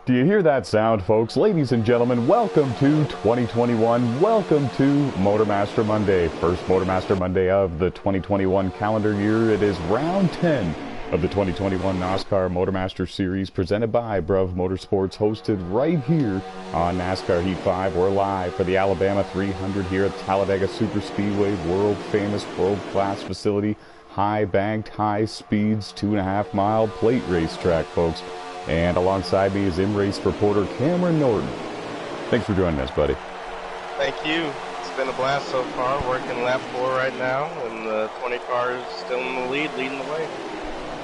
Do you hear that sound, folks? Ladies and gentlemen, welcome to 2021. Welcome to MotorMaster Monday. First MotorMaster Monday of the 2021 calendar year. It is round 10 of the 2021 NASCAR MotorMaster Series presented by Bruv Motorsports, hosted right here on NASCAR Heat 5. We're live for the Alabama 300 here at Talladega Superspeedway, world-famous, world-class facility, high-banked, high speeds, 2.5 mile plate racetrack, folks. And alongside me is in-race reporter Cameron Norton. Thanks for joining us, buddy. Thank you. It's been a blast so far. Working lap 4 right now, and the 20 car is still in the lead, leading the way.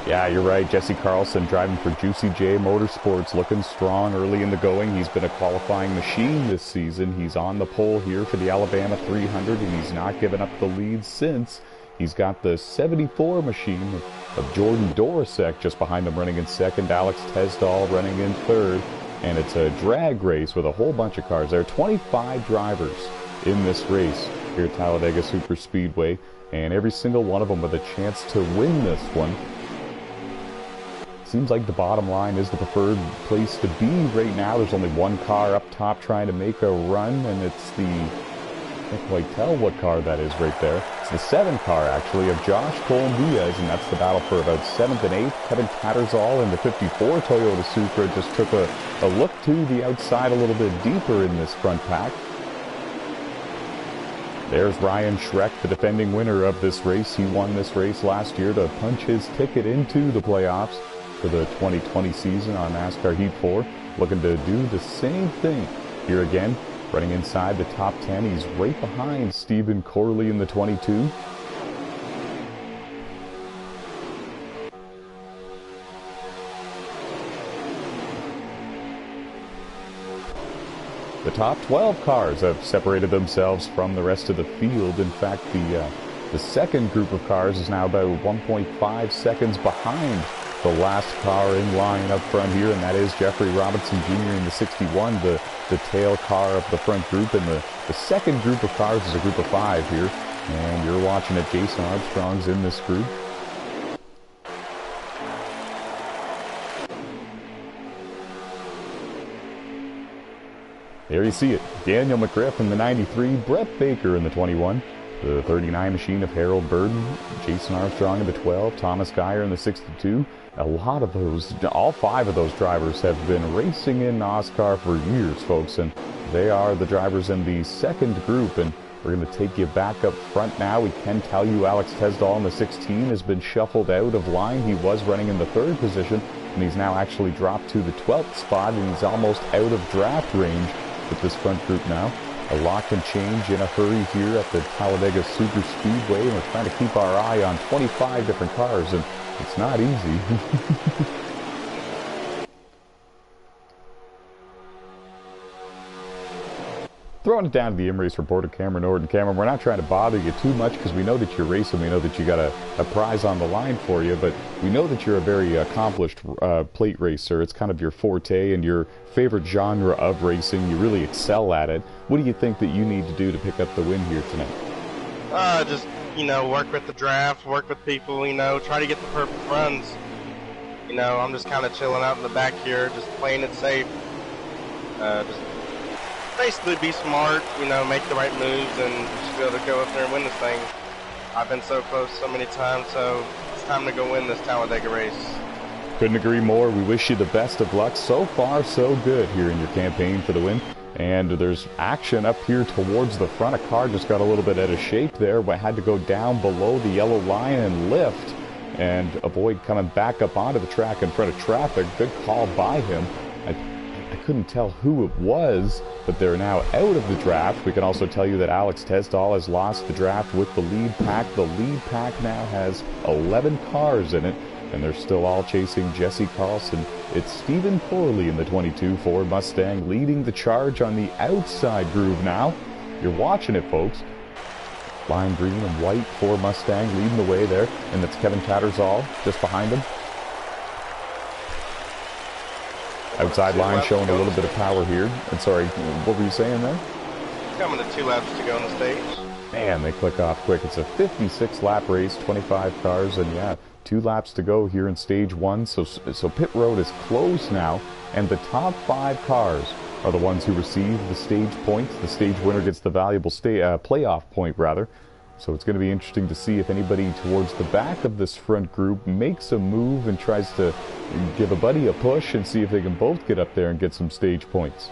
Yeah, you're right. Jesse Carlson driving for Juicy J Motorsports, looking strong early in the going. He's been a qualifying machine this season. He's on the pole here for the Alabama 300, and he's not given up the lead since. He's got the 74 machine of Jordan Dorosek just behind him running in second, Alex Tesdall running in third, and it's a drag race with a whole bunch of cars. There are 25 drivers in this race here at Talladega Superspeedway, and every single one of them with a chance to win this one. Seems like the bottom line is the preferred place to be right now. There's only one car up top trying to make a run, and it's the, I can't quite tell what car that is right there. It's the 7 car, actually, of Josh Cole-Diaz, and that's the battle for about 7th and 8th. Kevin Tattersall in the 54 Toyota Supra just took a look to the outside a little bit deeper in this front pack. There's Ryan Schreck, the defending winner of this race. He won this race last year to punch his ticket into the playoffs for the 2020 season on NASCAR Heat 4. Looking to do the same thing here again. Running inside the top 10, he's right behind Stephen Corley in the 22. The top 12 cars have separated themselves from the rest of the field. In fact, the second group of cars is now about 1.5 seconds behind the last car in line up front here, and that is Jeffrey Robinson Jr. in the 61, the tail car of the front group. And the second group of cars is a group of 5 here, and you're watching it. Jason Armstrong's in this group. There you see it. Daniel McGriff in the 93, Brett Baker in the 21, the 39 machine of Harold Burden, Jason Armstrong in the 12, Thomas Geyer in the 62. A lot of those, all 5 of those drivers have been racing in NASCAR for years, folks, and they are the drivers in the second group. And we're going to take you back up front now. We can tell you Alex Tesdall in the 16 has been shuffled out of line. He was running in the 3rd position, and he's now actually dropped to the 12th spot, and he's almost out of draft range with this front group now. A lot can change in a hurry here at the Talladega Superspeedway, and we're trying to keep our eye on 25 different cars, and it's not easy. Throwing it down to the in-race reporter, Cameron Norton. Cameron, we're not trying to bother you too much because we know that you're racing. We know that you got a prize on the line for you, but we know that you're a very accomplished plate racer. It's kind of your forte and your favorite genre of racing. You really excel at it. What do you think that you need to do to pick up the win here tonight? Just, work with the draft, work with people, try to get the perfect runs. I'm just kind of chilling out in the back here, just playing it safe. Just basically be smart, make the right moves, and just be able to go up there and win this thing. I've been so close so many times, so it's time to go win this Talladega race. Couldn't agree more. We wish you the best of luck. So far, so good here in your campaign for the win. And there's action up here towards the front. A car just got a little bit out of shape there, but had to go down below the yellow line and lift and avoid coming back up onto the track in front of traffic. Good call by him. I couldn't tell who it was, but they're now out of the draft. We can also tell you that Alex Tesdall has lost the draft with the lead pack. The lead pack now has 11 cars in it, and they're still all chasing Jesse Carlson. It's Stephen Corley in the 22 Ford Mustang leading the charge on the outside groove now. You're watching it, folks. Lime green and white Ford Mustang leading the way there, and that's Kevin Tattersall just behind him. Outside line showing a little bit of power here. And sorry, what were you saying there? Coming to 2 laps to go on the stage. Man, they click off quick. It's a 56-lap race, 25 cars, and yeah, 2 laps to go here in stage 1. So pit road is closed now, and the top 5 cars are the ones who receive the stage points. The stage winner gets the valuable playoff point, rather. So it's going to be interesting to see if anybody towards the back of this front group makes a move and tries to give a buddy a push and see if they can both get up there and get some stage points.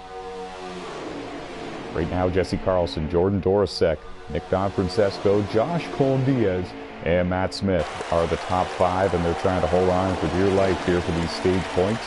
Right now, Jesse Carlson, Jordan Dorosek, Nick Donfrancesco, Josh Colin-Diaz, and Matt Smith are the top 5, and they're trying to hold on for dear life here for these stage points.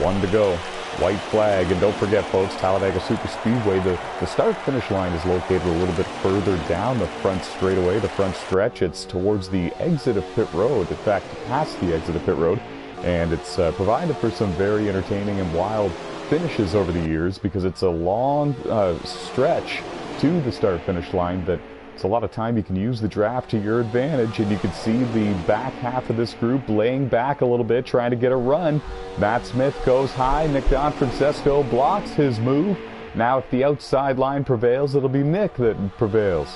1 to go. White flag, and don't forget, folks, Talladega Superspeedway, the start-finish line is located a little bit further down the front straightaway, the front stretch. It's towards the exit of pit road, in fact, past the exit of pit road, and it's provided for some very entertaining and wild finishes over the years because it's a long stretch to the start-finish line that it's a lot of time you can use the draft to your advantage, and you can see the back half of this group laying back a little bit, trying to get a run. Matt Smith goes high. Nick Donfrancesco blocks his move. Now if the outside line prevails, it'll be Nick that prevails.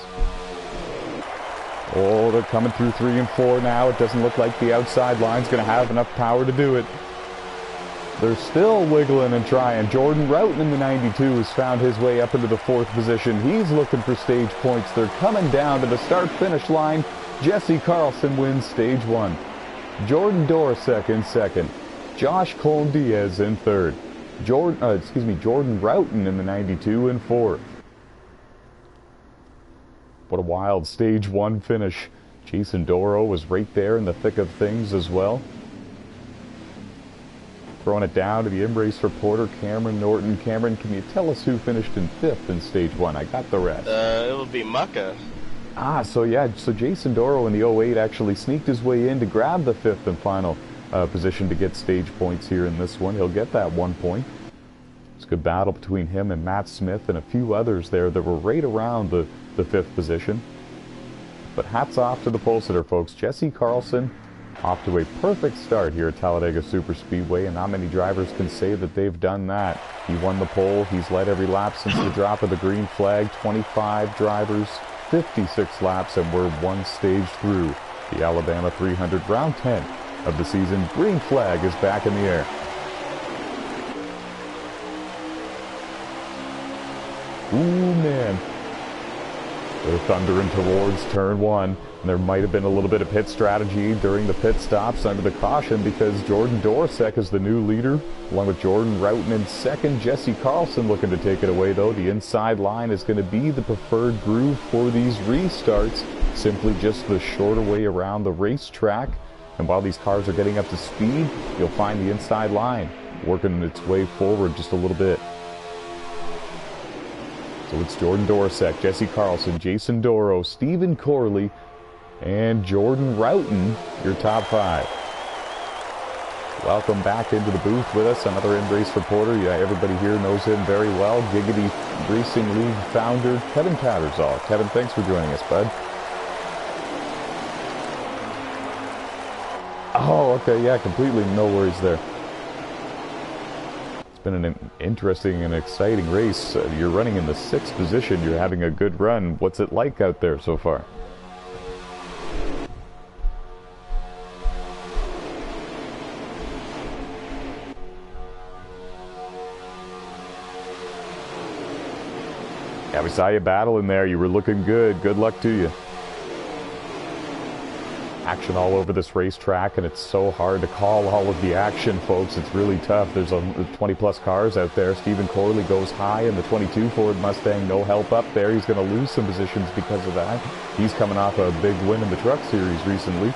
Oh, they're coming through 3 and 4 now. It doesn't look like the outside line's going to have enough power to do it. They're still wiggling and trying. Jordan Roughton in the 92 has found his way up into the 4th position. He's looking for stage points. They're coming down to the start-finish line. Jesse Carlson wins stage 1. Jordan Dorosek in 2nd. Josh Colin-Diaz in 3rd. Jordan Roughton in the 92 in 4th. What a wild stage 1 finish. Jason Doro was right there in the thick of things as well. Throwing it down to the in-race reporter, Cameron Norton. Cameron, can you tell us who finished in 5th in stage 1? I got the rest. It would be Mucka. So Jason Doro in the 08 actually sneaked his way in to grab the 5th and final position to get stage points here in this one. He'll get that 1 point. It's a good battle between him and Matt Smith and a few others there that were right around the 5th position. But hats off to the pole sitter, folks. Jesse Carlson off to a perfect start here at Talladega Superspeedway, and not many drivers can say that they've done that. He won the pole. He's led every lap since the drop of the green flag. 25 drivers, 56 laps, and we're 1 stage through the Alabama 300. Round 10 of the season. Green flag is back in the air. Ooh, man. They're thundering towards turn 1. And there might have been a little bit of pit strategy during the pit stops under the caution because Jordan Dorosek is the new leader, along with Jordan Roughton in 2nd. Jesse Carlson looking to take it away, though. The inside line is going to be the preferred groove for these restarts, simply just the shorter way around the racetrack. And while these cars are getting up to speed, you'll find the inside line working its way forward just a little bit. So it's Jordan Dorosek, Jesse Carlson, Jason Doro, Stephen Corley, and Jordan Roughton, your top 5. Welcome back into the booth with us, another in-race reporter. Yeah, everybody here knows him very well. Giggity Racing League founder, Kevin Tattersall. Kevin, thanks for joining us, bud. Oh, okay, yeah, completely no worries there. It's been an interesting and exciting race. You're running in the 6th position. You're having a good run. What's it like out there so far? Yeah, we saw you battling there. You were looking good. Good luck to you. Action all over this racetrack, and it's so hard to call all of the action, folks. It's really tough. There's 20-plus cars out there. Stephen Corley goes high in the 22 Ford Mustang. No help up there. He's going to lose some positions because of that. He's coming off a big win in the Truck Series recently.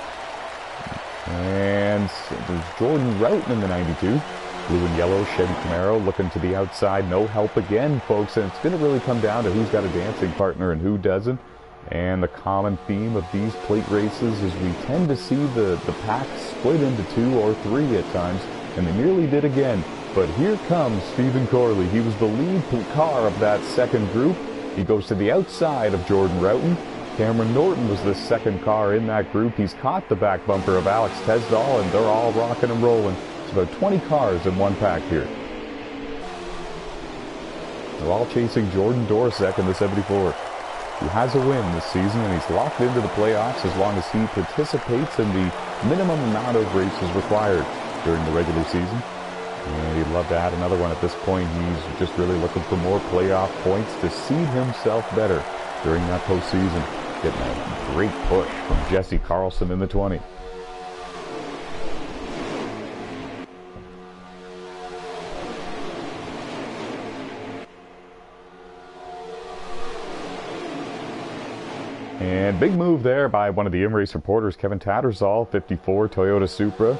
And there's Jordan Roughton in the 92. Blue and yellow Chevy Camaro looking to the outside. No help again, folks. And it's going to really come down to who's got a dancing partner and who doesn't. And the common theme of these plate races is we tend to see the pack split into 2 or 3 at times. And they nearly did again. But here comes Stephen Corley. He was the lead car of that second group. He goes to the outside of Jordan Roughton. Cameron Norton was the second car in that group. He's caught the back bumper of Alex Tesdall, and they're all rocking and rolling. It's about 20 cars in one pack here. They're all chasing Jordan Dorosek in the 74. He has a win this season, and he's locked into the playoffs as long as he participates in the minimum amount of races required during the regular season. And he'd love to add another one at this point. He's just really looking for more playoff points to seed himself better during that postseason. Getting a great push from Jesse Carlson in the 20. And big move there by one of the M-Race reporters, Kevin Tattersall, 54 Toyota Supra,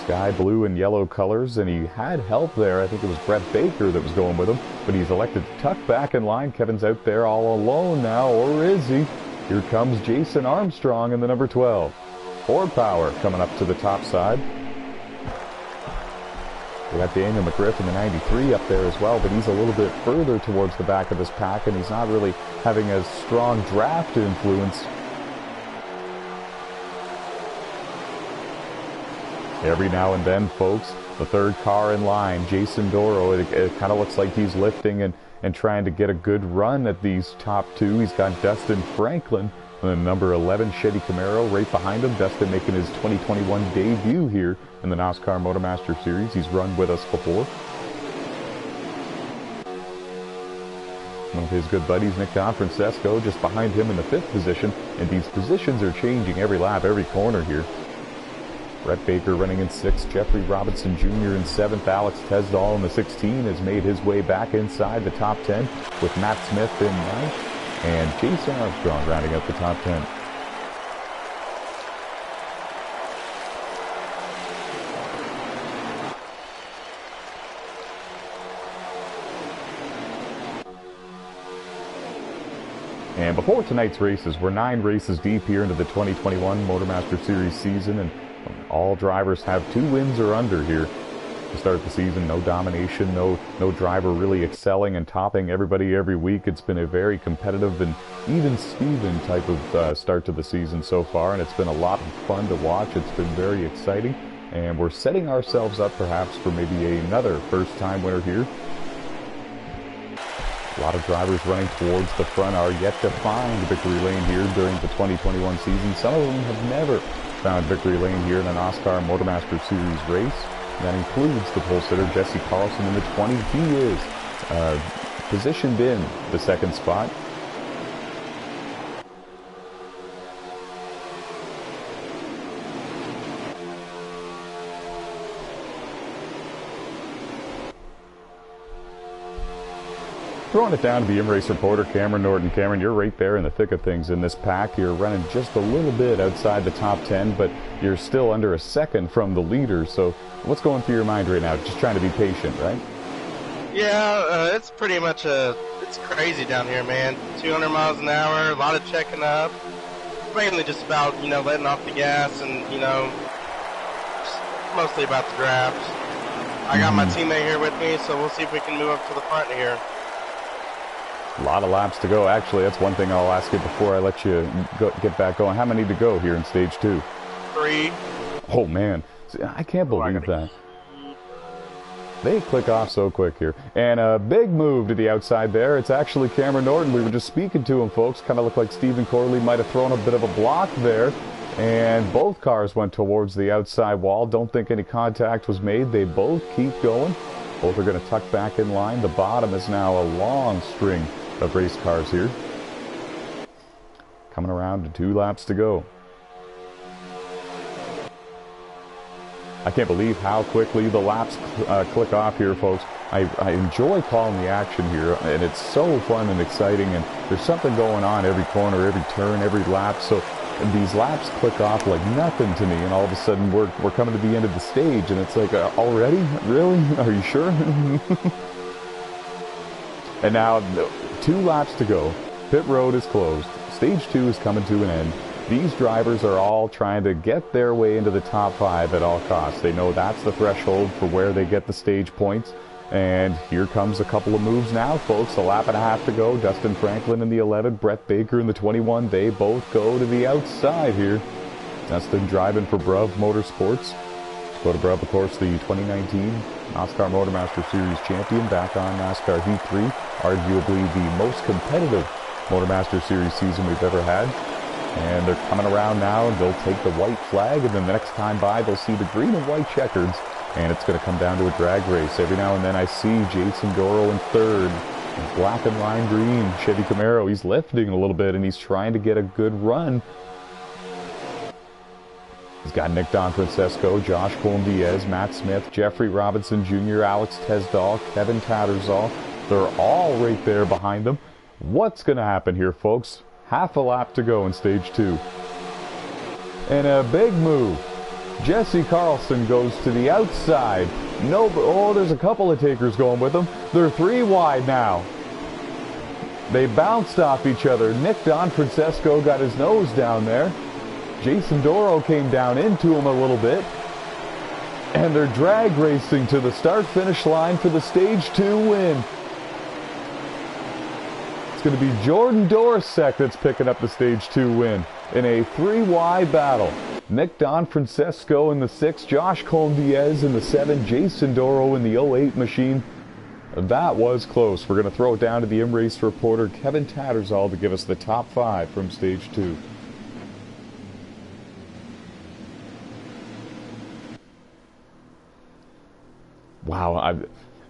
sky blue and yellow colors, and he had help there. I think it was Brett Baker that was going with him, but he's elected to tuck back in line. Kevin's out there all alone now, or is he? Here comes Jason Armstrong in the number 12. Ford Power coming up to the top side. We got Daniel McGriff in the 93 up there as well, but he's a little bit further towards the back of this pack, and he's not really having a strong draft influence. Every now and then, folks, the third car in line, Jason Doro, it kind of looks like he's lifting and trying to get a good run at these top two. He's got Dustin Franklin, the number 11 Chevy Camaro right behind him. Dustin making his 2021 debut here in the NASCAR MotorMaster Series. He's run with us before. One of his good buddies, Nick DonFrancesco, just behind him in the 5th position. And these positions are changing every lap, every corner here. Brett Baker running in 6th, Jeffrey Robinson Jr. in 7th, Alex Tesdall in the 16 has made his way back inside the top 10 with Matt Smith in 9th. And Jason Armstrong rounding out the top 10. And before tonight's races, we're 9 races deep here into the 2021 MotorMaster Series season, and all drivers have 2 wins or under here to start the season. No domination, no driver really excelling and topping everybody every week. It's been a very competitive and even-steven type of start to the season so far, and it's been a lot of fun to watch. It's been very exciting, and we're setting ourselves up perhaps for maybe another first-time winner here. A lot of drivers running towards the front are yet to find victory lane here during the 2021 season. Some of them have never found victory lane here in a NASCAR MotorMaster Series race. That includes the pole sitter Jesse Carlson in the 20. He is positioned in the 2nd spot. Throwing it down to the M-Race reporter, Cameron Norton. Cameron, you're right there in the thick of things in this pack. You're running just a little bit outside the top 10, but you're still under a second from the leader. So what's going through your mind right now? Just trying to be patient, right? Yeah, it's pretty much it's crazy down here, man. 200 miles an hour, a lot of checking up. It's mainly just about, letting off the gas and, just mostly about the drafts. I got my teammate here with me, so we'll see if we can move up to the front here. A lot of laps to go. Actually, that's one thing I'll ask you before I let you get back going. How many to go here in stage 2? 3. Oh, man. See, I can't believe that. They click off so quick here. And a big move to the outside there. It's actually Cameron Norton. We were just speaking to him, folks. Kind of looked like Stephen Corley might have thrown a bit of a block there. And both cars went towards the outside wall. Don't think any contact was made. They both keep going. Both are going to tuck back in line. The bottom is now a long string of race cars here. Coming around to 2 laps to go. I can't believe how quickly the laps click off here, folks. I enjoy calling the action here, and it's so fun and exciting, and there's something going on every corner, every turn, every lap. So these laps click off like nothing to me, and all of a sudden we're coming to the end of the stage, and it's like, already? Really? Are you sure? And now 2 laps to go. Pit road is closed. Stage 2 is coming to an end. These drivers are all trying to get their way into the top 5 at all costs. They know that's the threshold for where they get the stage points. And here comes a couple of moves now, folks. A lap and a half to go. Dustin Franklin in the 11, Brett Baker in the 21. They both go to the outside here. Dustin driving for Bruv Motorsports. Go to Bruv, of course, the 2019 NASCAR MotorMaster Series champion, back on NASCAR Heat 3. Arguably the most competitive MotorMaster Series season we've ever had. And they're coming around now, and they'll take the white flag, and then the next time by, they'll see the green and white checkers, and it's going to come down to a drag race. Every now and then I see Jason Doro in third, black and lime green Chevy Camaro. He's lifting a little bit, and he's trying to get a good run. He's got Nick Don Francesco, Josh Colin-Diaz, Matt Smith, Jeffrey Robinson Jr., Alex Tesdall, Kevin Tattersall. They're all right there behind them. What's going to happen here, folks? Half a lap to go in stage 2. And a big move. Jesse Carlson goes to the outside. No, oh, there's a couple of takers going with them. They're 3 wide now. They bounced off each other. Nick Don Francesco got his nose down there. Jason Doro came down into him a little bit. And they're drag racing to the start-finish line for the stage 2 win. It's going to be Jordan Dorsek that's picking up the stage 2 win in a 3-wide battle. Nick Don Francesco in the 6, Josh Colin-Diaz in the 7, Jason Doro in the 08 machine. That was close. We're going to throw it down to the M-Race reporter Kevin Tattersall to give us the top 5 from stage 2. Wow,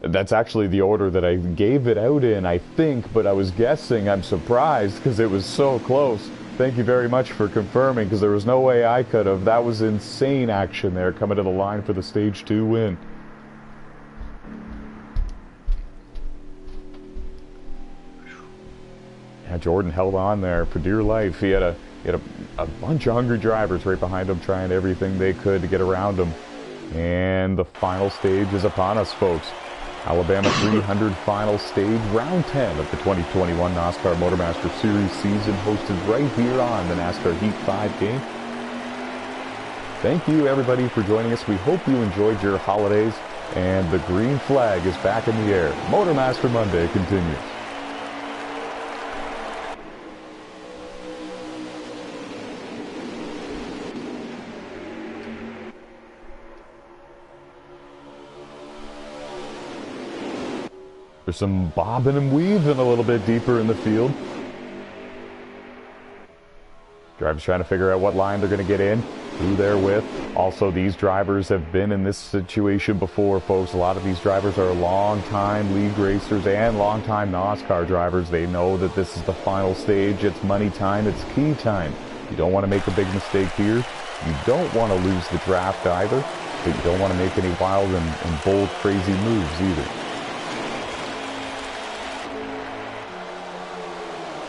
that's actually the order that I gave it out in, I think, but I was guessing. I'm surprised because it was so close. Thank you very much for confirming, because there was no way I could have. That was insane action there, coming to the line for the stage 2 win. Yeah, Jordan held on there for dear life. He had a bunch of hungry drivers right behind him trying everything they could to get around him. And the final stage is upon us, folks. Alabama 300 final stage, round 10 of the 2021 NASCAR MotorMaster Series season, hosted right here on the NASCAR Heat 5 game. Thank you, everybody, for joining us. We hope you enjoyed your holidays, and the green flag is back in the air. MotorMaster Monday continues. There's some bobbing and weaving a little bit deeper in the field. Drivers trying to figure out what line they're going to get in, who they're with. Also, these drivers have been in this situation before, folks. A lot of these drivers are long-time league racers and long-time NASCAR drivers. They know that this is the final stage. It's money time. It's key time. You don't want to make a big mistake here. You don't want to lose the draft either, but you don't want to make any wild and bold, crazy moves either.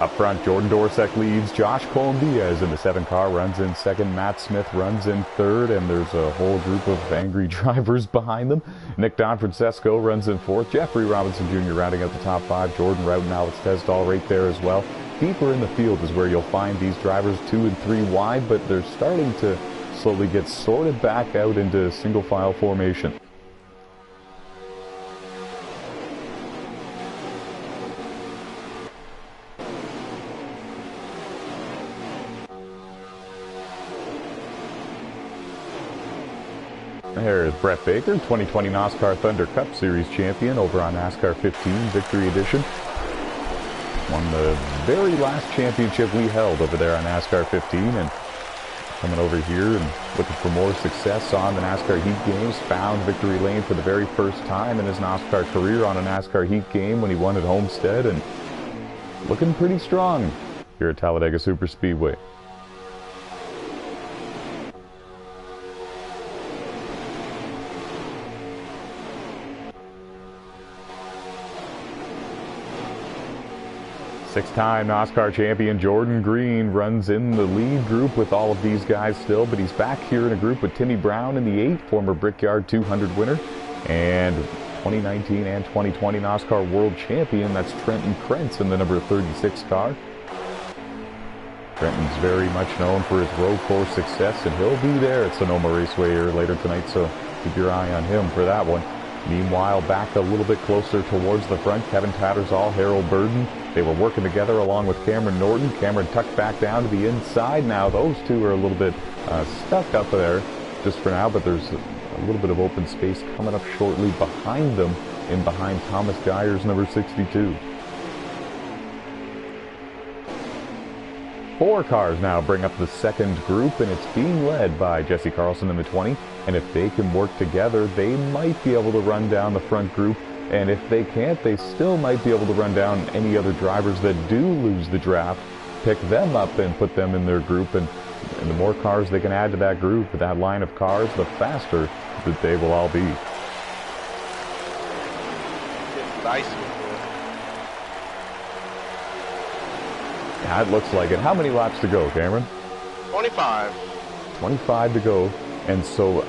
Up front, Jordan Dorsek leads. Josh Colin-Diaz in the 7 car runs in second. Matt Smith runs in third, and there's a whole group of angry drivers behind them. Nick Don Francesco runs in fourth. Jeffrey Robinson Jr. rounding out the top 5. Jordan Rout and Alex Tesdall right there as well. Deeper in the field is where you'll find these drivers 2 and 3 wide, but they're starting to slowly get sorted back out into single file formation. There's Brett Baker, 2020 NASCAR Thunder Cup Series champion over on NASCAR 15 Victory Edition. Won the very last championship we held over there on NASCAR 15, and coming over here and looking for more success on the NASCAR Heat games. Found victory lane for the very first time in his NASCAR career on a NASCAR Heat game when he won at Homestead, and looking pretty strong here at Talladega Superspeedway. Six-time NASCAR champion Jordan Green runs in the lead group with all of these guys still, but he's back here in a group with Timmy Brown in the 8, former Brickyard 200 winner, and 2019 and 2020 NASCAR World Champion, that's Trenton Krentz in the number 36 car. Trenton's very much known for his road course success, and he'll be there at Sonoma Raceway later tonight, so keep your eye on him for that one. Meanwhile, back a little bit closer towards the front, Kevin Tattersall, Harold Burden. They were working together along with Cameron Norton. Cameron tucked back down to the inside. Now those two are a little bit stuck up there just for now, but there's a little bit of open space coming up shortly behind them, in behind Thomas Geyer's number 62. 4 cars now bring up the second group, and it's being led by Jesse Carlson in the 20. And if they can work together, they might be able to run down the front group. And if they can't, they still might be able to run down any other drivers that do lose the draft, pick them up and put them in their group. And the more cars they can add to that group, that line of cars, the faster that they will all be. It's dicey. Yeah, it looks like it. How many laps to go, Cameron? 25. 25 to go. And so,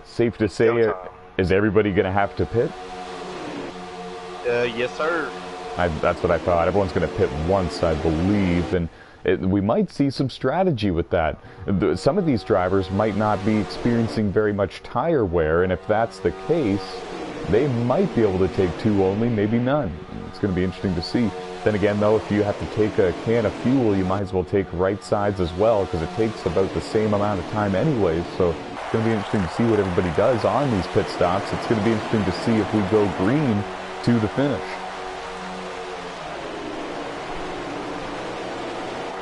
safe to say, is everybody going to have to pit? Yes, sir. That's what I thought. Everyone's going to pit once, I believe, and we might see some strategy with that. Some of these drivers might not be experiencing very much tire wear, and if that's the case, they might be able to take 2 only, maybe none. It's going to be interesting to see. Then again, though, if you have to take a can of fuel, you might as well take right sides as well, because it takes about the same amount of time anyways. So it's going to be interesting to see what everybody does on these pit stops. It's going to be interesting to see if we go green to the finish.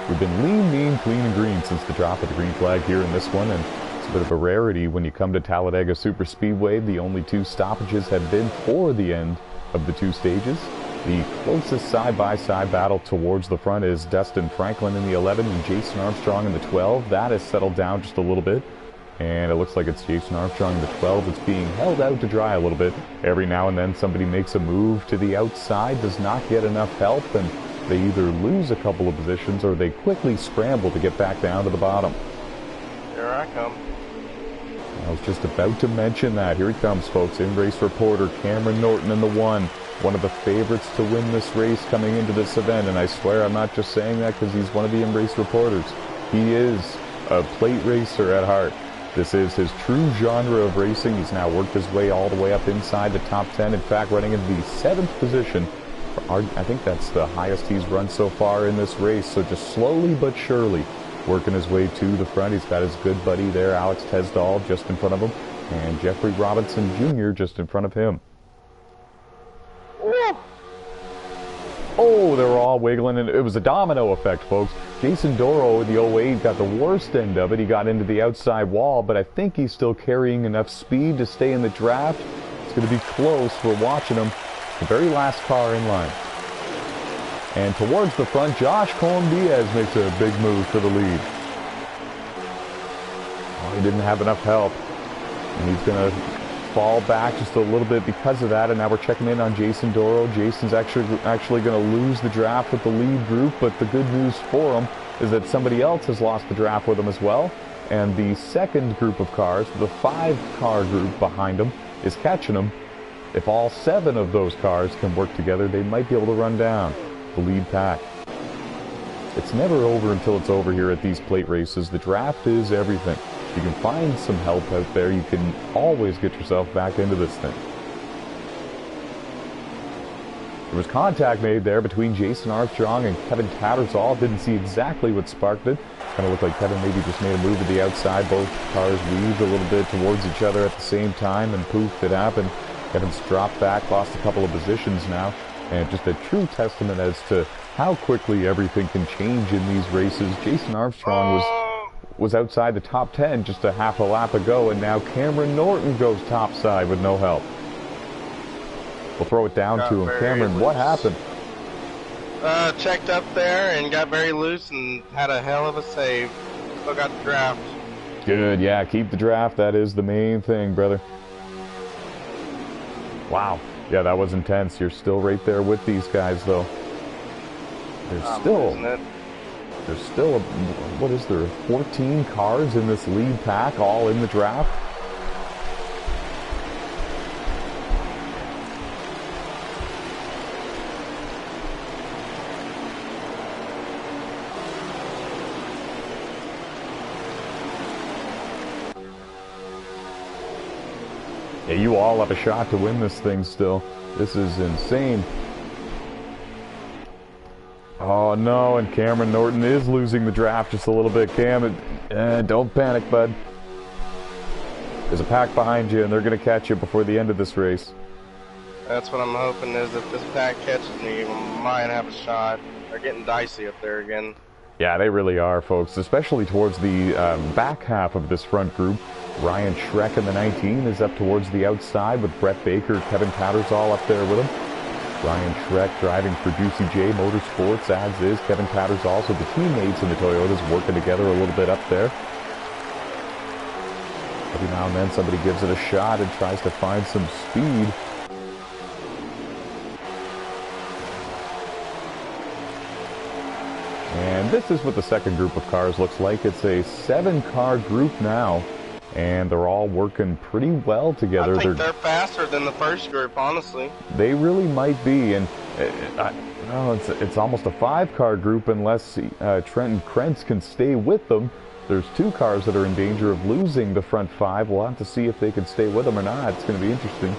We've been lean, mean, clean, and green since the drop of the green flag here in this one, and it's a bit of a rarity when you come to Talladega Superspeedway. The only 2 stoppages have been for the end of the 2 stages. The closest side-by-side battle towards the front is Dustin Franklin in the 11 and Jason Armstrong in the 12. That has settled down just a little bit, and it looks like it's Jason Armstrong in the 12 that's being held out to dry a little bit. Every now and then somebody makes a move to the outside, does not get enough help, and they either lose a couple of positions or they quickly scramble to get back down to the bottom. Here I come. I was just about to mention that. Here he comes, folks. In-race reporter Cameron Norton in the 1. One of the favorites to win this race coming into this event. And I swear I'm not just saying that because he's one of the in-race reporters. He is a plate racer at heart. This is his true genre of racing. He's now worked his way all the way up inside the top 10. In fact, running into the 7th position. I think that's the highest he's run so far in this race. So just slowly but surely working his way to the front. He's got his good buddy there, Alex Tesdall, just in front of him, and Jeffrey Robinson Jr. just in front of him. Oh, they were all wiggling, and it was a domino effect, folks. Jason Doro in the 08 got the worst end of it. He got into the outside wall, but I think he's still carrying enough speed to stay in the draft. It's going to be close. We're watching him. The very last car in line. And towards the front, Josh Colm-Diaz makes a big move to the lead. Oh, he didn't have enough help. And he's going to fall back just a little bit because of that. And now we're checking in on Jason Doro. Jason's actually going to lose the draft with the lead group. But the good news for him is that somebody else has lost the draft with him as well. And the second group of cars, the 5-car group behind him, is catching him. If all 7 of those cars can work together, they might be able to run down the lead pack. It's never over until it's over here at these plate races. The draft is everything. If you can find some help out there, you can always get yourself back into this thing. There was contact made there between Jason Armstrong and Kevin Tattersall. Didn't see exactly what sparked it. Kind of looked like Kevin maybe just made a move to the outside. Both cars weaved a little bit towards each other at the same time, and poof, it happened. Kevin's dropped back, lost a couple of positions now, and just a true testament as to how quickly everything can change in these races. Jason Armstrong was outside the top 10 just a half a lap ago, and now Cameron Norton goes topside with no help. We'll throw it down to him. Cameron, loose. What happened? Checked up there and got very loose and had a hell of a save. Still got the draft. Good, yeah, keep the draft. That is the main thing, brother. Wow. Yeah, that was intense. You're still right there with these guys, though. There's still, what is there, 14 cars in this lead pack, all in the draft? Yeah, you all have a shot to win this thing still. This is insane. Oh no, and Cameron Norton is losing the draft just a little bit. Cam, don't panic, bud. There's a pack behind you, and they're going to catch you before the end of this race. That's what I'm hoping is if this pack catches me, we might have a shot. They're getting dicey up there again. Yeah, they really are, folks, especially towards the back half of this front group. Ryan Schreck in the 19 is up towards the outside with Brett Baker, Kevin Tattersall up there with him. Ryan Schreck driving for Juicy J Motorsports, as is Kevin Tattersall. So the teammates in the Toyotas working together a little bit up there. Every now and then somebody gives it a shot and tries to find some speed. And this is what the second group of cars looks like. It's a 7-car group now, and they're all working pretty well together. I think they're faster than the first group, honestly. They really might be, and it's almost a 5-car group unless Trenton Krentz can stay with them. There's 2 cars that are in danger of losing the front 5. We'll have to see if they can stay with them or not. It's going to be interesting.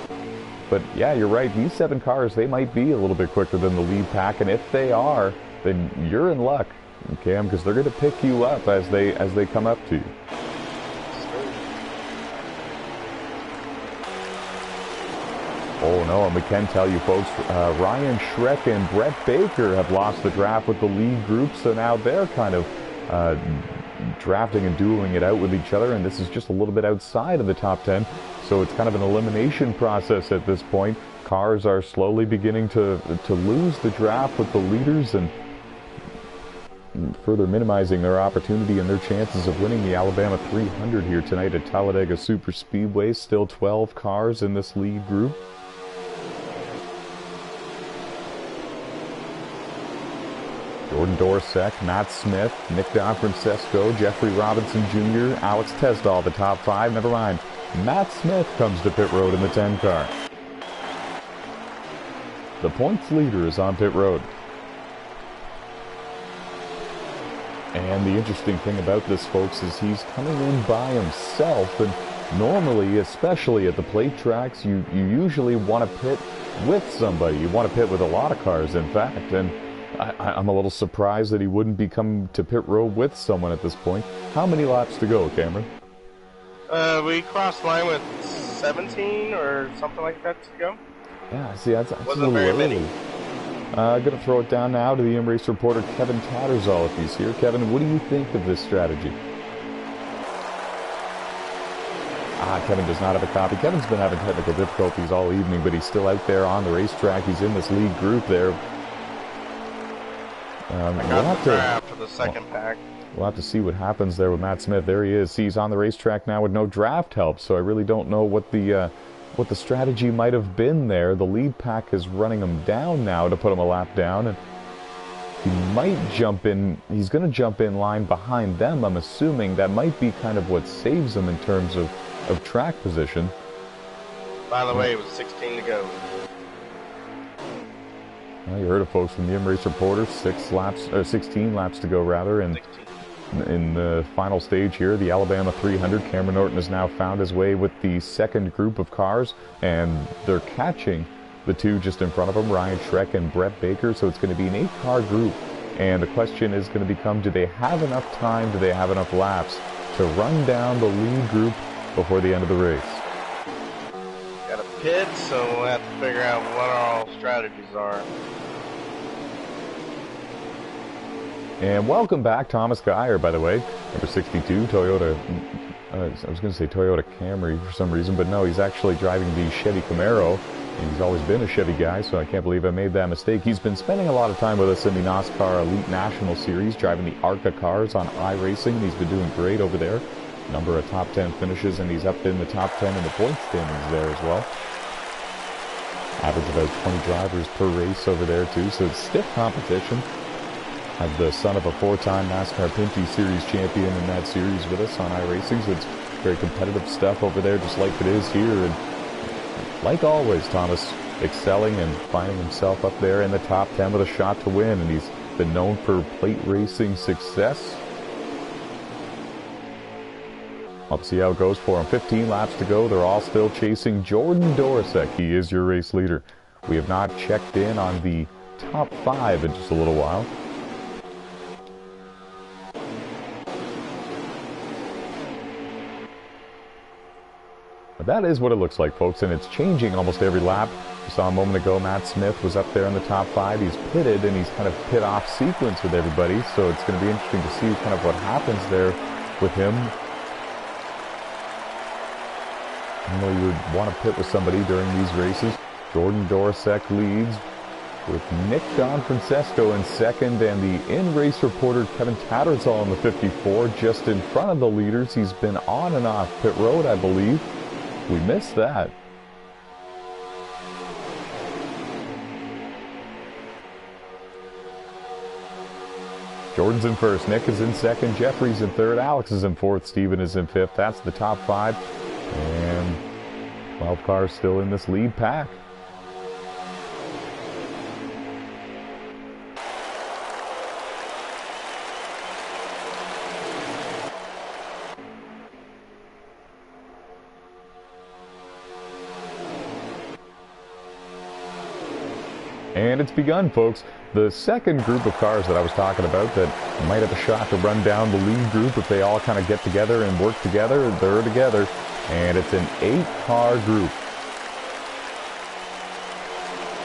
But yeah, you're right. These 7 cars, they might be a little bit quicker than the lead pack, and if they are, then you're in luck, Cam, because they're going to pick you up as they come up to you. Oh no, and we can tell you folks, Ryan Schreck and Brett Baker have lost the draft with the lead group, so now they're kind of drafting and dueling it out with each other, and this is just a little bit outside of the top 10, so it's kind of an elimination process at this point. Cars are slowly beginning to lose the draft with the leaders and further minimizing their opportunity and their chances of winning the Alabama 300 here tonight at Talladega Super Speedway. Still 12 cars in this lead group. Jordan Dorsek, Matt Smith, Nick DeFrancesco, Jeffrey Robinson Jr., Alex Tesdall, the top 5. Never mind. Matt Smith comes to pit road in the 10 car. The points leader is on pit road. And the interesting thing about this, folks, is he's coming in by himself. And normally, especially at the plate tracks, you usually want to pit with somebody. You want to pit with a lot of cars, in fact. And I'm a little surprised that he wouldn't be coming to pit road with someone at this point. How many laps to go, Cameron? We crossed line with 17 or something like that to go. Yeah, see, that's a Wasn't little very early. many. Going to throw it down now to the M-Race reporter Kevin Tattersall if he's here. Kevin, what do you think of this strategy? Kevin does not have a copy. Kevin's been having technical difficulties all evening, but he's still out there on the racetrack. He's in this lead group there. I got the draft for the second pack. We'll have to see what happens there with Matt Smith. There he is. See, he's on the racetrack now with no draft help, so I really don't know what the strategy might have been there. The lead pack is running him down now to put him a lap down, and he might jump in. He's going to jump in line behind them, I'm assuming. That might be kind of what saves him in terms of track position. By the way, it was 16 to go. Well, you heard it, folks, from the M-Race reporter. 16 laps to go, rather, and in the final stage here, the Alabama 300, Cameron Norton has now found his way with the second group of cars, and they're catching the 2 just in front of him, Ryan Schreck and Brett Baker, so it's going to be an 8-car group, and the question is going to become, do they have enough time, do they have enough laps to run down the lead group before the end of the race? Got a pit, so we'll have to figure out what our strategies are. And welcome back, Thomas Geyer, by the way, number 62, Toyota. I was going to say Toyota Camry for some reason, but no, he's actually driving the Chevy Camaro. And he's always been a Chevy guy, so I can't believe I made that mistake. He's been spending a lot of time with us in the NASCAR Elite National Series, driving the ARCA cars on iRacing. He's been doing great over there. Number of top 10 finishes, and he's up in the top 10 in the point standings there as well. Average about 20 drivers per race over there, too, so it's stiff competition. Have the son of a 4-time NASCAR Pinty Series champion in that series with us on iRacing, so it's very competitive stuff over there, just like it is here. And like always, Thomas excelling and finding himself up there in the top 10 with a shot to win, and he's been known for plate racing success. I'll see how it goes for him. 15 laps to go. They're all still chasing Jordan Dorsek. He is your race leader. We have not checked in on the top 5 in just a little while. that is what it looks like, folks, and it's changing almost every lap. We saw a moment ago Matt Smith was up there in the top 5. He's pitted, and he's kind of pit off sequence with everybody, so it's going to be interesting to see kind of what happens there with him. Normally you would want to pit with somebody during these races. Jordan Dorosek leads with Nick Don Francesco in second, and the in-race reporter Kevin Tattersall in the 54 just in front of the leaders. He's been on and off pit road, I believe. We missed that. Jordan's in first, Nick is in second, Jeffrey's in third, Alex is in fourth, Steven is in fifth. That's the top 5, and 12 cars still in this lead pack. And it's begun, folks. The second group of cars that I was talking about that might have a shot to run down the lead group if they all kind of get together and work together, they're together. And it's an 8-car group.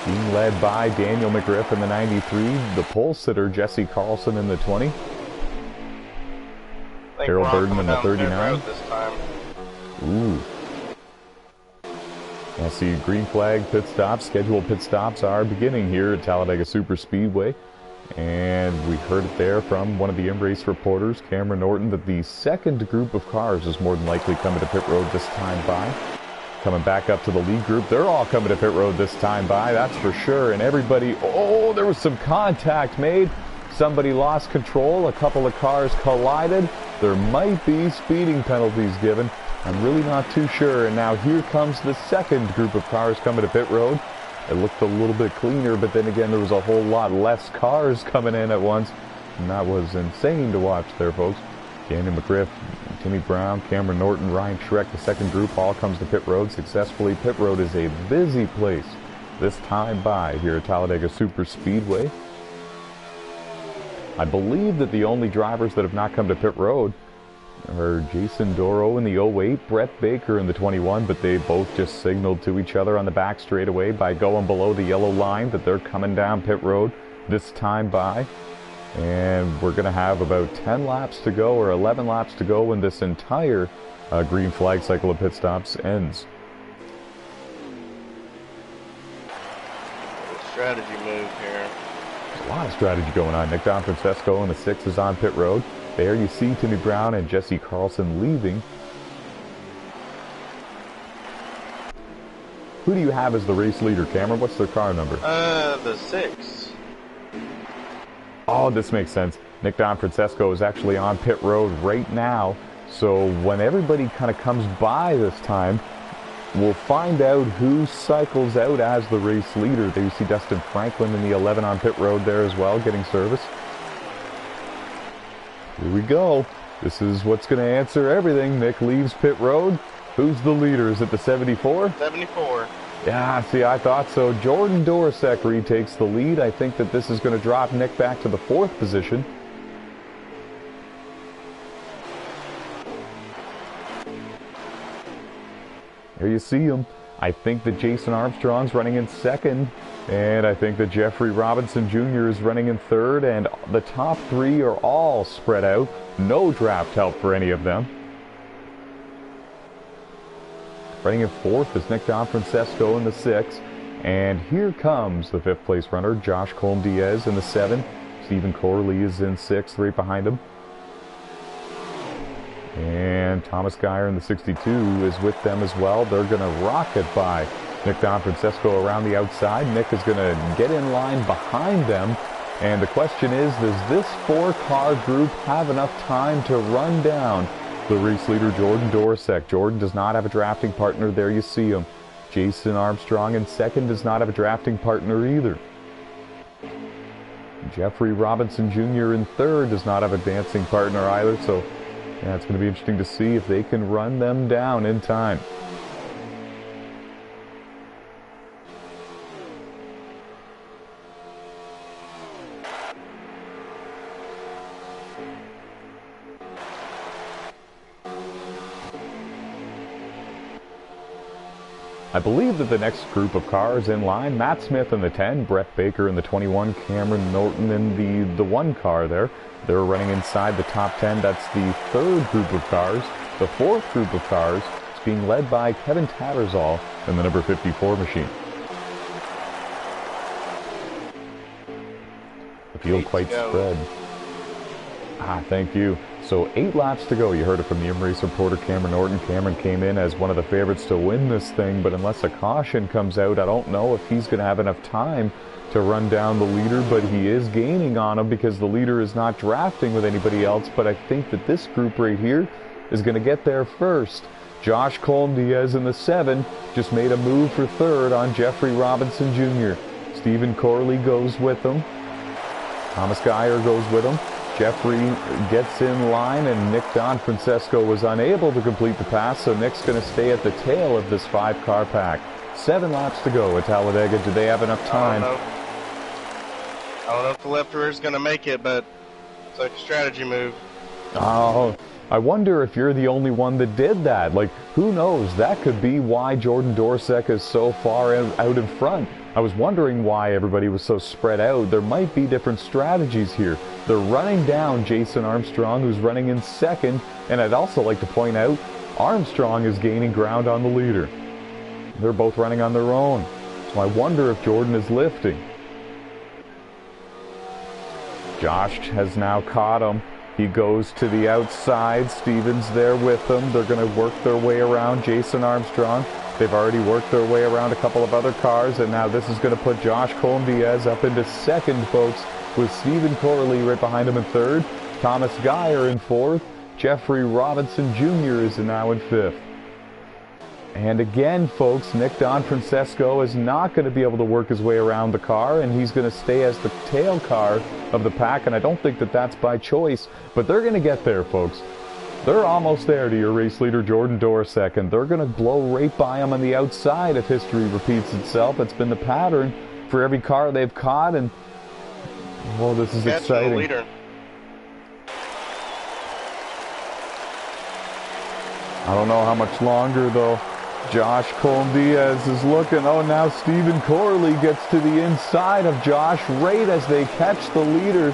Being led by Daniel McGriff in the 93, the pole sitter Jesse Carlson in the 20. Harold Burden in the 39. Ooh. I see green flag pit stops. Scheduled pit stops are beginning here at Talladega Super Speedway. And we heard it there from one of the in-race reporters, Cameron Norton, that the second group of cars is more than likely coming to pit road this time by. Coming back up to the lead group, they're all coming to pit road this time by, that's for sure. And everybody, oh, there was some contact made. Somebody lost control. A couple of cars collided. There might be speeding penalties given. I'm really not too sure. And now here comes the second group of cars coming to pit road. It looked a little bit cleaner, but then again, there was a whole lot less cars coming in at once. And that was insane to watch there, folks. Daniel McGriff, Timmy Brown, Cameron Norton, Ryan Schreck, the second group all comes to pit road successfully. Pit road is a busy place this time by here at Talladega Super Speedway. I believe that the only drivers that have not come to pit road are Jason Doro in the 08, Brett Baker in the 21, but they both just signaled to each other on the back straightaway by going below the yellow line that they're coming down pit road this time by. And we're going to have about 10 laps to go, or 11 laps to go when this entire green flag cycle of pit stops ends. Strategy move here. There's a lot of strategy going on. Nick Don Francesco in the 6 is on pit road. There you see Timmy Brown and Jesse Carlson leaving. Who do you have as the race leader, Cameron? What's their car number? The 6. Oh, this makes sense. Nick Don Francesco is actually on pit road right now. So when everybody kind of comes by this time, we'll find out who cycles out as the race leader. There you see Dustin Franklin in the 11 on pit road there as well, getting service. Here we go. This is what's going to answer everything. Nick leaves pit road. Who's the leader? Is it the 74? 74. Yeah, see, I thought so. Jordan Dorosek retakes the lead. I think that this is going to drop Nick back to the 4th position. There you see him. I think that Jason Armstrong's running in 2nd. And I think that Jeffrey Robinson Jr. is running in 3rd. And the top 3 are all spread out. No draft help for any of them. Running in 4th is Nick Don Francesco in the 6th. And here comes the 5th place runner, Josh Colm-Diaz in the 7. Stephen Corley is in 6th, right behind him. And Thomas Geyer in the 62 is with them as well. They're going to rocket by Nick Don Francesco around the outside. Nick is going to get in line behind them. And the question is, does this 4-car group have enough time to run down the race leader, Jordan Dorosek? Jordan does not have a drafting partner. There you see him. Jason Armstrong in 2nd does not have a drafting partner either. Jeffrey Robinson Jr. in 3rd does not have a dancing partner either. So yeah, it's going to be interesting to see if they can run them down in time. I believe that the next group of cars in line, Matt Smith in the 10, Brett Baker in the 21, Cameron Norton in the 1 car there. They're running inside the top 10. That's the third group of cars. The fourth group of cars is being led by Kevin Tattersall in the number 54 machine. The field quite spread. Thank you. So 8 laps to go. You heard it from the InRace reporter Cameron Norton. Cameron came in as one of the favorites to win this thing, but unless a caution comes out, I don't know if he's going to have enough time to run down the leader, but he is gaining on him because the leader is not drafting with anybody else. But I think that this group right here is going to get there first. Josh Colm-Diaz in the 7 just made a move for third on Jeffrey Robinson Jr. Stephen Corley goes with him. Thomas Geyer goes with him. Jeffrey gets in line, and Nick Don Francesco was unable to complete the pass, so Nick's going to stay at the tail of this 5-car pack. 7 laps to go at Talladega. Do they have enough time? I don't know if the left rear is going to make it, but it's like a strategy move. Oh, I wonder if you're the only one that did that. Like, who knows? That could be why Jordan Dorsek is so far out in front. I was wondering why everybody was so spread out. There might be different strategies here. They're running down Jason Armstrong, who's running in second, and I'd also like to point out Armstrong is gaining ground on the leader. They're both running on their own. So I wonder if Jordan is lifting. Josh has now caught him. He goes to the outside. Stevens there with them. They're going to work their way around Jason Armstrong. They've already worked their way around a couple of other cars, and now this is going to put Josh Colm-Diaz up into second, folks, with Stephen Corley right behind him in third. Thomas Geyer in fourth. Jeffrey Robinson Jr. is now in fifth. And again, folks, Nick Don Francesco is not going to be able to work his way around the car, and he's going to stay as the tail car of the pack, and I don't think that that's by choice, but they're going to get there, folks. They're almost there to your race leader, Jordan Dorsek, and they're going to blow right by him on the outside if history repeats itself. It's been the pattern for every car they've caught, and, well, this is exciting. Leader. I don't know how much longer, though. Josh Colm-Diaz is looking. Oh, now Stephen Corley gets to the inside of Josh right as they catch the leader.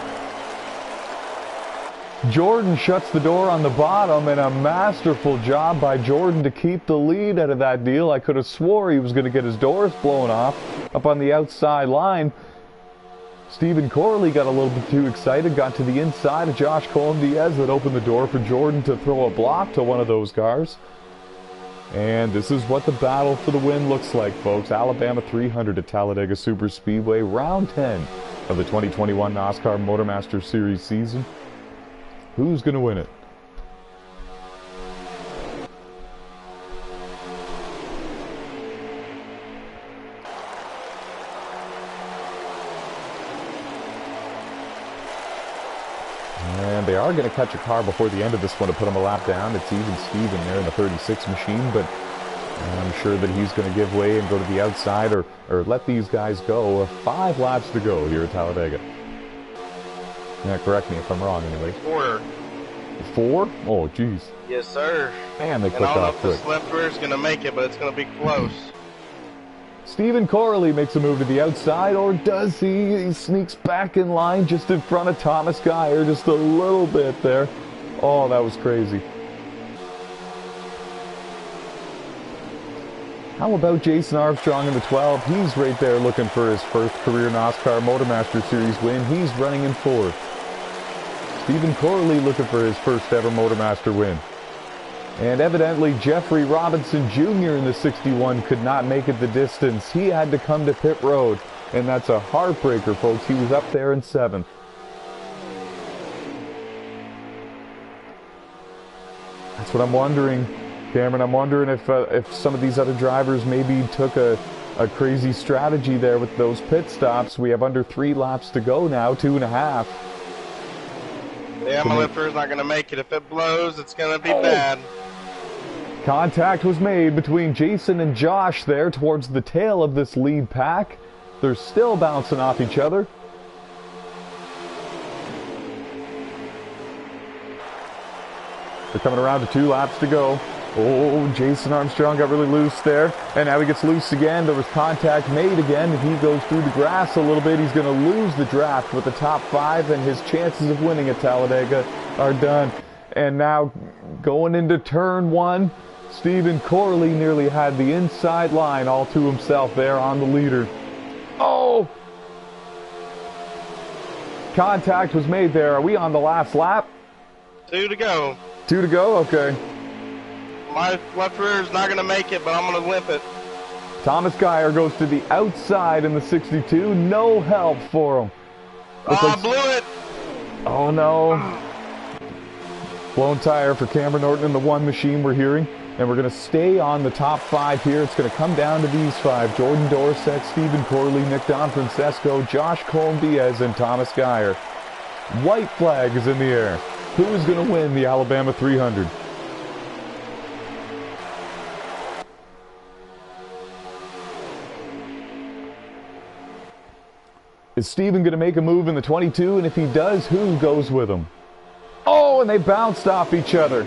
Jordan shuts the door on the bottom, and a masterful job by Jordan to keep the lead out of that deal. I could have swore he was going to get his doors blown off up on the outside line. Stephen Corley got a little bit too excited, got to the inside of Josh Colm-Diaz. That opened the door for Jordan to throw a block to one of those cars. And this is what the battle for the win looks like, folks. Alabama 300 at Talladega Superspeedway, round 10 of the 2021 NASCAR MotorMaster Series season. Who's going to win it? And they are going to catch a car before the end of this one to put him a lap down. It's even Steven there in the 36 machine, but I'm sure that he's going to give way and go to the outside or let these guys go. 5 laps to go here at Talladega. Yeah, correct me if I'm wrong anyway. 4. 4? Oh, jeez. Yes, sir. Man, they clicked off off quick. This left rear is going to make it, but it's going to be close. Stephen Corley makes a move to the outside, or does he? He sneaks back in line just in front of Thomas Geyer, just a little bit there. Oh, that was crazy. How about Jason Armstrong in the 12? He's right there looking for his first career NASCAR MotorMaster Series win. He's running in 4th. Stephen Corley looking for his first ever MotorMaster win. And evidently Jeffrey Robinson Jr. in the 61 could not make it the distance. He had to come to pit road, and that's a heartbreaker, folks. He was up there in 7th. That's what I'm wondering, Cameron. I'm wondering if some of these other drivers maybe took a crazy strategy there with those pit stops. We have under 3 laps to go now, 2.5. Yeah, my left rear's not going to make it. If it blows, it's going to be bad. Contact was made between Jason and Josh there towards the tail of this lead pack. They're still bouncing off each other. They're coming around to 2 laps to go. Oh, Jason Armstrong got really loose there. And now he gets loose again. There was contact made again. And he goes through the grass a little bit. He's going to lose the draft with the top 5. And his chances of winning at Talladega are done. And now going into turn 1, Stephen Corley nearly had the inside line all to himself there on the leader. Oh! Contact was made there. Are we on the last lap? 2 to go. 2 to go? Okay. My left rear is not going to make it, but I'm going to limp it. Thomas Geyer goes to the outside in the 62. No help for him. I blew it. Oh, no. Blown tire for Cameron Norton in the 1 machine we're hearing. And we're going to stay on the top 5 here. It's going to come down to these 5. Jordan Dorsett, Stephen Corley, Nick Donfrancesco, Josh Colm-Diaz, and Thomas Geyer. White flag is in the air. Who is going to win the Alabama 300? Is Stephen going to make a move in the 22? And if he does, who goes with him? Oh, and they bounced off each other.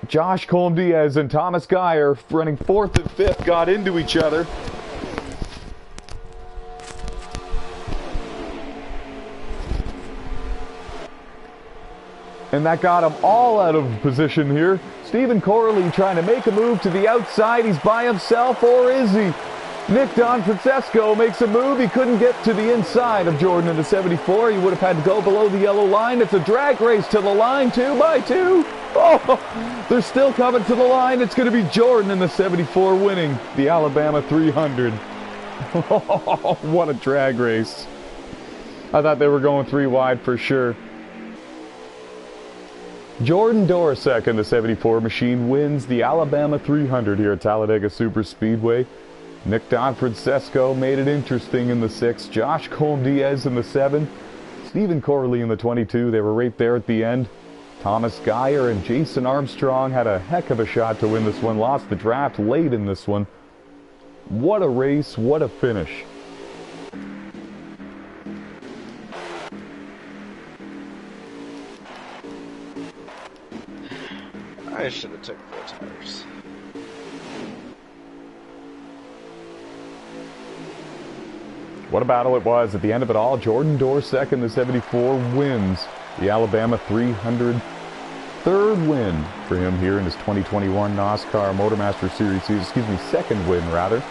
Josh Colm-Diaz and Thomas Geyer, running 4th and 5th, got into each other. And that got them all out of position here. Stephen Corley trying to make a move to the outside. He's by himself, or is he? Nick Donfrancesco makes a move. He couldn't get to the inside of Jordan in the 74. He would have had to go below the yellow line. It's a drag race to the line, 2 by 2. Oh, they're still coming to the line. It's going to be Jordan in the 74 winning the Alabama 300. Oh, what a drag race. I thought they were going 3 wide for sure. Jordan Dorsett in the 74 machine wins the Alabama 300 here at Talladega Superspeedway. Nick Donfrancesco made it interesting in the 6. Josh Colm-Diaz in the 7. Stephen Corley in the 22. They were right there at the end. Thomas Geyer and Jason Armstrong had a heck of a shot to win this one. Lost the draft late in this one. What a race. What a finish. I should have took 4 tires. What a battle it was. At the end of it all, Jordan Dorsett in the 74 wins the Alabama 300. 3rd win for him here in his 2021 NASCAR MotorMaster Series season. Excuse me, 2nd win rather.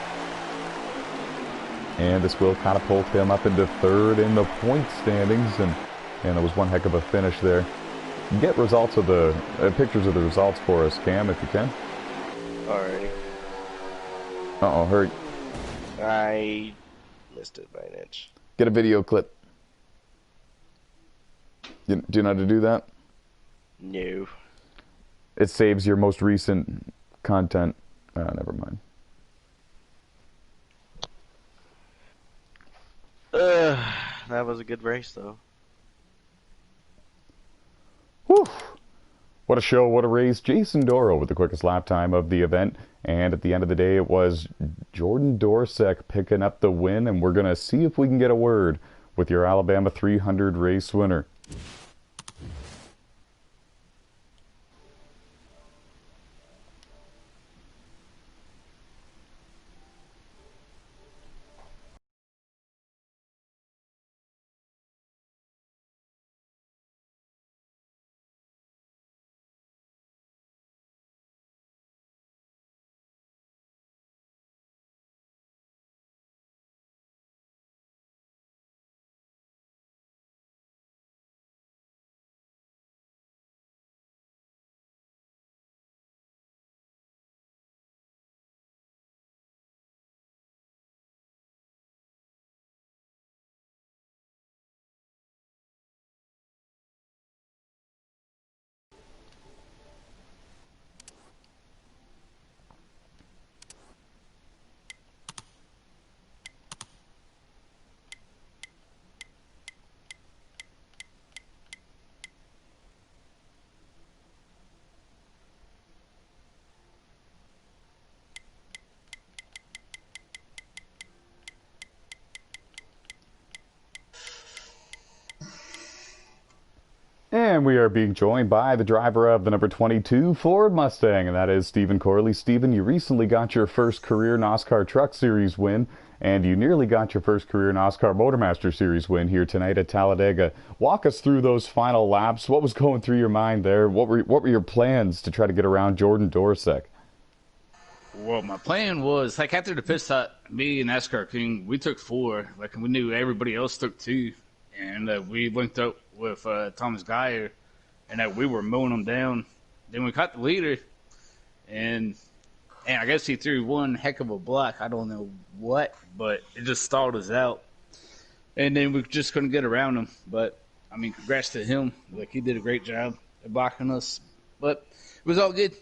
And this will catapult him up into 3rd in the point standings. And it was one heck of a finish there. Get results of the pictures of the results for us, Cam, if you can. Alrighty. Uh-oh, hurry. I missed it by an inch. Get a video clip. Do you know how to do that? No. It saves your most recent content. Never mind. That was a good race, though. Whew. What a show, what a race. Jason Doro with the quickest lap time of the event. And at the end of the day, it was Jordan Dorsett picking up the win. And we're going to see if we can get a word with your Alabama 300 race winner. And we are being joined by the driver of the number 22 Ford Mustang, and that is Stephen Corley. Stephen, you recently got your first career NASCAR Truck Series win, and you nearly got your first career NASCAR MotorMaster Series win here tonight at Talladega. Walk us through those final laps. What was going through your mind there? What were your plans to try to get around Jordan Dorsek? Well, my plan was, like, after the pit stop, me and NASCAR King, we took 4. Like, we knew everybody else took 2. And we linked up with Thomas Geyer, and we were mowing them down. Then we caught the leader, and I guess he threw one heck of a block. I don't know what, but it just stalled us out. And then we just couldn't get around him. But, I mean, congrats to him. Like, he did a great job at blocking us. But it was all good.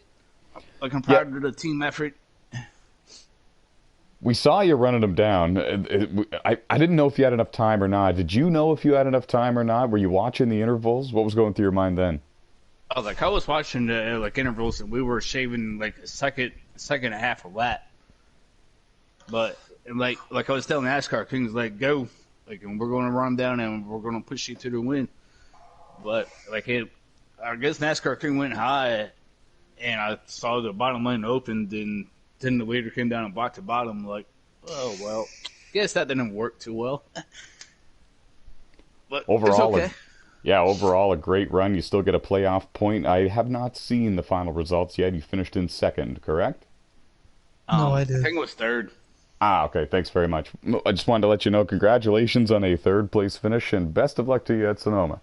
Like, I'm proud of the team effort. We saw you running them down. I didn't know if you had enough time or not. Did you know if you had enough time or not? Were you watching the intervals? What was going through your mind then? Oh, like, I was watching the intervals, and we were shaving like a second and a half a lap. But like I was telling NASCAR Kings, like, go, like, and we're going to run down and we're going to push you to the win. But like, I guess NASCAR King went high, and I saw the bottom lane opened, and then the leader came down and blocked the bottom. Like, oh, well, guess that didn't work too well. But overall, it's okay. Overall a great run. You still get a playoff point. I have not seen the final results yet. You finished in second, correct? No, I did. I think it was third. Okay. Thanks very much. I just wanted to let you know, congratulations on a third-place finish, and best of luck to you at Sonoma.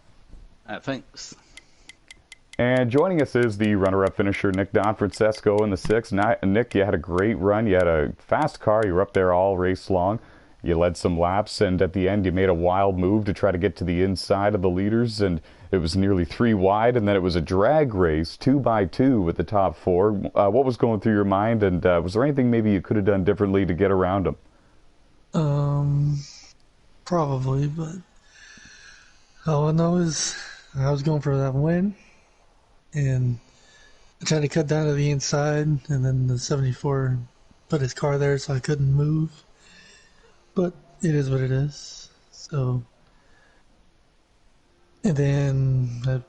Thanks. And joining us is the runner-up finisher, Nick Don Francesco, in the 6th. Nick, you had a great run. You had a fast car. You were up there all race long. You led some laps, and at the end you made a wild move to try to get to the inside of the leaders, and it was nearly 3 wide, and then it was a drag race, 2x2 with the top 4. What was going through your mind, and was there anything maybe you could have done differently to get around them? Probably, but all I know is I was going for that win. And I tried to cut down to the inside, and then the 74 put his car there so I couldn't move. But it is what it is. So, and then,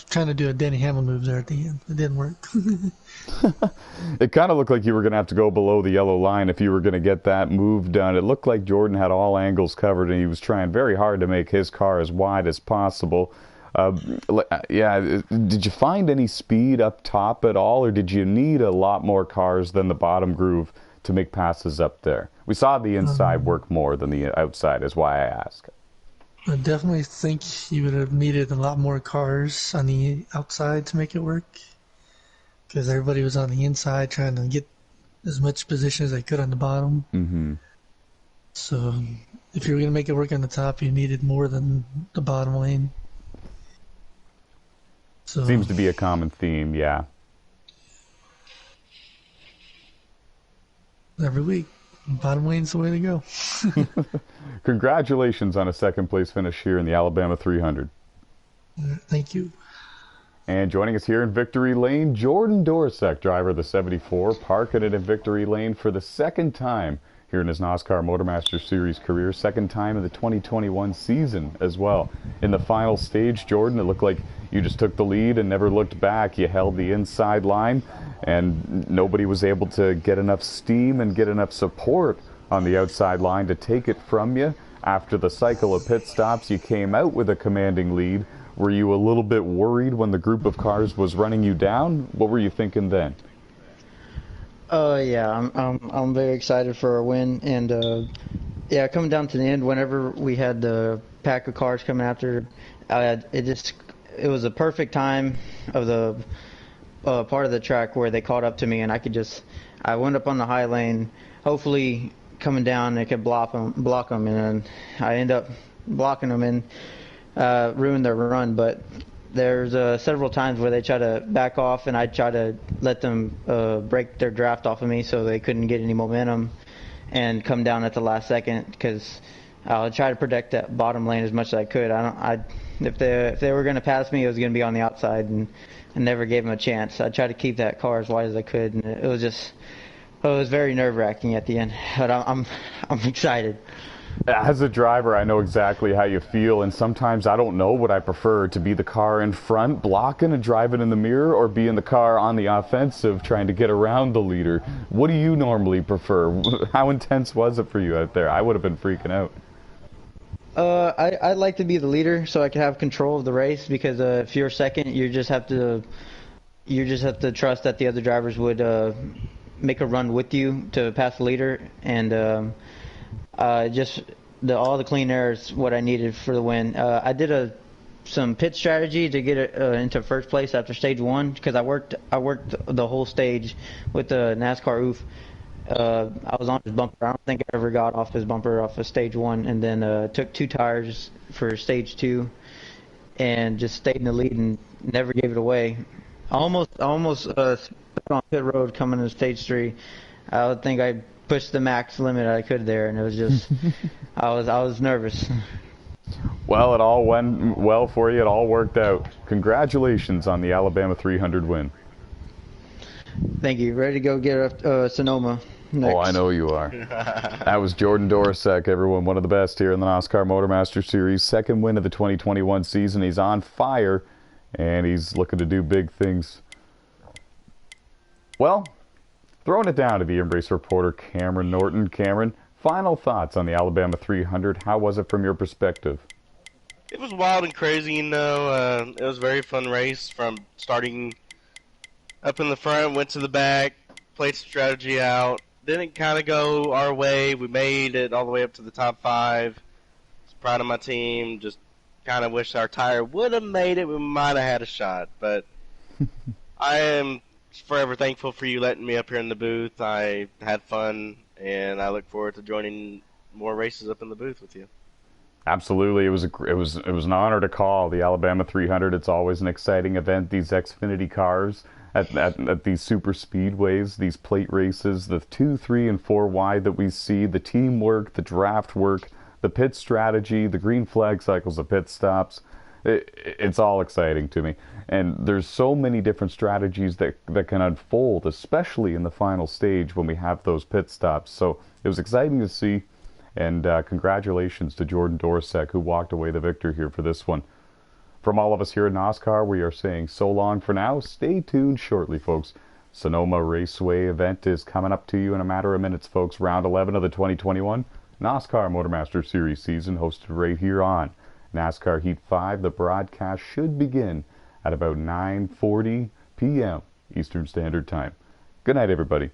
trying to do a Denny Hamlin move there at the end. It didn't work. It kind of looked like you were going to have to go below the yellow line if you were going to get that move done. It looked like Jordan had all angles covered, and he was trying very hard to make his car as wide as possible. Did you find any speed up top at all, or did you need a lot more cars than the bottom groove to make passes up there? We saw the inside work more than the outside, is why I ask. I definitely think you would have needed a lot more cars on the outside to make it work, because everybody was on the inside trying to get as much position as they could on the bottom. Mm-hmm. So if you were going to make it work on the top, you needed more than the bottom lane. So, seems to be a common theme, yeah. Every week, bottom lane's the way to go. Congratulations on a second-place finish here in the Alabama 300. Thank you. And joining us here in Victory Lane, Jordan Dorsek, driver of the 74, parking it in Victory Lane for the second time here in his NASCAR MotorMaster Series career, second time in the 2021 season as well. In the final stage, Jordan, it looked like you just took the lead and never looked back. You held the inside line, and nobody was able to get enough steam and get enough support on the outside line to take it from you. After the cycle of pit stops, you came out with a commanding lead. Were you a little bit worried when the group of cars was running you down? What were you thinking then? I'm very excited for our win, and coming down to the end, whenever we had the pack of cars coming after, it was a perfect time of the part of the track where they caught up to me, and I went up on the high lane, hopefully coming down they could block them, and then I end up blocking them and ruined their run. But there's several times where they try to back off, and I try to let them break their draft off of me so they couldn't get any momentum and come down at the last second, because I'll try to protect that bottom lane as much as I could. If they were going to pass me, it was going to be on the outside, and never gave them a chance. I tried to keep that car as wide as I could, and it was just Oh, it was very nerve-wracking at the end, but I'm excited. As a driver, I know exactly how you feel, and sometimes I don't know what I prefer, to be the car in front blocking and driving in the mirror, or be in the car on the offensive trying to get around the leader. What do you normally prefer? How intense was it for you out there? I would have been freaking out. I'd like to be the leader so I can have control of the race, because if you're second, you just have to trust that the other drivers would make a run with you to pass the leader, and just all the clean air is what I needed for the win. I did some pit strategy to get it into first place after stage one, because I worked the whole stage with the NASCAR oof. I was on his bumper. I don't think I ever got off his bumper off of stage one, and then took 2 tires for stage 2, and just stayed in the lead and never gave it away. I almost on pit road coming to stage 3. I would think I pushed the max limit I could there, and it was just I was nervous. Well, it all went well for you. It all worked out. Congratulations on the Alabama 300 win. Thank you. Ready to go get Sonoma next. Oh, I know you are. That was Jordan Dorosek, everyone. One of the best here in the NASCAR MotorMaster Series. Second win of the 2021 season. He's on fire, and he's looking to do big things. Well, throwing it down to the Embrace reporter, Cameron Norton. Cameron, final thoughts on the Alabama 300. How was it from your perspective? It was wild and crazy, you know. It was a very fun race from starting up in the front, went to the back, played strategy out. Didn't kind of go our way. We made it all the way up to the top 5. Was proud of my team. Just kind of wish our tire would have made it. We might have had a shot. But I am forever thankful for you letting me up here in the booth. I had fun, and I look forward to joining more races up in the booth with you. Absolutely, it was an honor to call the Alabama 300. It's always an exciting event. These Xfinity cars at these super speedways, these plate races, the 2, 3, and 4 wide that we see, the teamwork, the draft work, the pit strategy, the green flag cycles, the pit stops. It's all exciting to me, and there's so many different strategies that can unfold, especially in the final stage when we have those pit stops. So it was exciting to see, and congratulations to Jordan Dorosek, who walked away the victor here for this one. From all of us here at NASCAR, we are saying so long for now. Stay tuned shortly, folks. Sonoma Raceway event is coming up to you in a matter of minutes, folks. Round 11 of the 2021 NASCAR MotorMaster Series season, hosted right here on NASCAR Heat 5. The broadcast should begin at about 9:40 p.m. Eastern Standard Time. Good night, everybody.